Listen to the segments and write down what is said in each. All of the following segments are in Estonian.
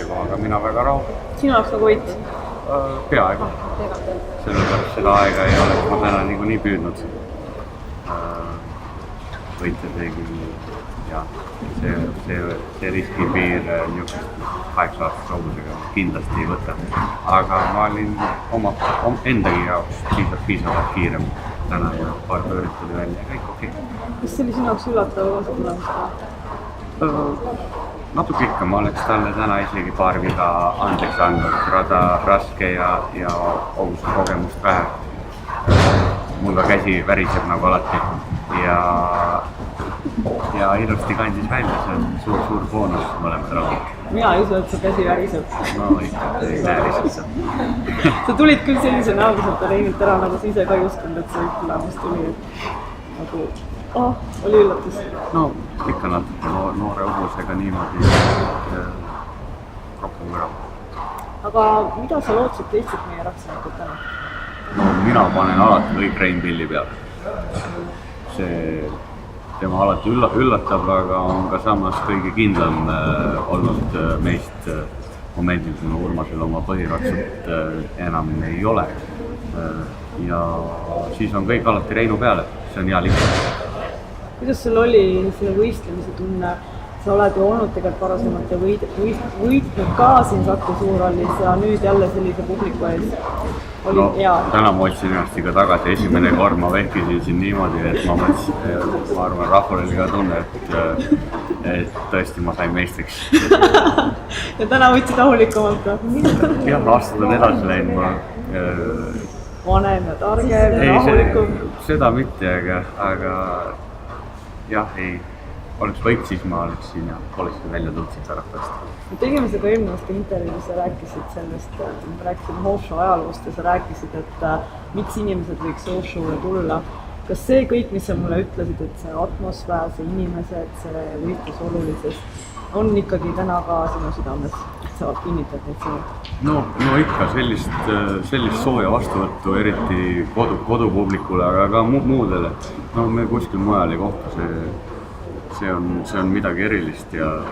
seisukohaga mina väga rahul. Sinu jaoks nagu võit? Peaaegu. Sellepärast seda aega ei ole, ma täna niikuinii püüdnud. Võita see küll, jah, see riskipiir niisugust 8-aastase robusega kindlasti ei võta. Aga ma olin endagi jaoks piisavalt kiirem täna ja paar pööret tuli välja, kõik okei. Kas see oli sinu jaoks üllatav tulemus? Natuke ikka, ma oleks talle täna isegi paar viga andeks andnud, rada raske ja hobuste kogemust vähe. Mul ka käsi väriseb nagu alati ja ilusti kandis välja, see on suur boonus mõlemad raudid. Mina ei usu, et su käsi väriseb. No ikka, ei näe lihtsalt seda. Sa tulid küll sellise näoga sealt areenilt ära, nagu sa ise ka ei uskunud, et see tulemus tuli. Nagu, oli üllatus. No ikka natuke noore hobusega niimoodi rohkem ära. Aga mida sa lootsid teistelt meie rahvuslikult täna? No mina panen alati kõik Rein Pilli peale. Tema alati üllatab, aga on ka samas kõige kindlam olnud meist momendil, kuna Urmasel oma põhiraksut enam ei ole. Ja siis on kõik alati Reinu peale, see on hea lihtne. Kuidas sul oli see võistlemise tunne? Sa oled ju olnud tegelikult varasemalt ja võitnud ka siin Saku Suurhallis ja nüüd jälle sellise publiku ees. Oli hea. Täna ma otsin ennast ikka tagasi. Esimene kord ma vehkisin siin niimoodi, et ma arvan, rahval oli ka tunne, et tõesti ma sain meistriks. Ja täna võtsid rahulikumalt? Jah, aastad on edasi läinud. Vanem ja targem ja rahulikum? Seda mitte, aga jah, ei. Oleks võit, siis ma oleks siin ja poleks välja tulnud siit pärast. Me tegime seda eelmast intervjuus, sa rääkisid sellest, me rääkisime Horshow ajaloost ja sa rääkisid, et miks inimesed võiks Horshow'le tulla. Kas see kõik, mis sa mulle ütlesid, et see atmosfäär, see inimesed, see võistlus olulises, on ikkagi täna ka sinu südames? Sa kinnitad neid sinu? No ikka sellist sooja vastuvõttu, eriti kodupublikule, aga ka muudele. No me kuskil mujal ei kohta, see on midagi erilist ja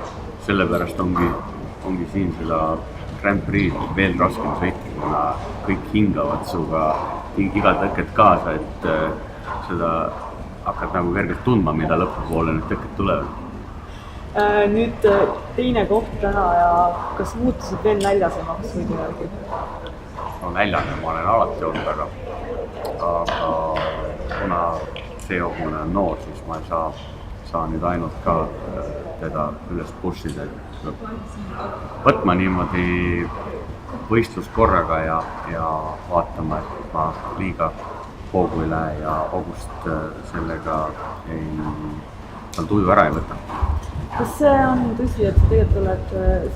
sellepärast ongi siin seda Grand Prix veel raskem sõita, kuna kõik hingavad suga iga tõket kaasa, et seda hakkad nagu kergelt tundma, mida lõpupoole need tõked tulevad. Nüüd teine koht täna ja kas muutusid veel näljasemaks võidu järgi? No näljane ma olen alati olnud, aga kuna see hobune on noor, siis ma ei saa nüüd ainult ka teda üles pushida, et võtma niimoodi võistlus korraga ja vaatama, et ma liiga hoogu ei lähe ja hobust sellega tal tuju ära ei võta. Kas see on tõsi, et sa tegelikult oled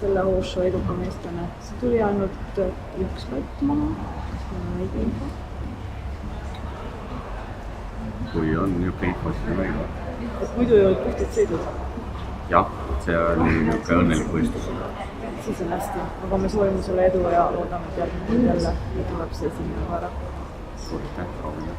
selle Horshow eduka meestane? See tuli ainult üks latt maha, kas ma olen õige info? Kui on niisugune info, siis on õige. Et muidu ei olnud puhtad sõidud? Jah, see oli niisugune õnnelik võistlus. Siis on hästi, aga me soovime sulle edu ja loodame, et järgmine jälle tuleb see esimene ära. Suur aitäh, proovime.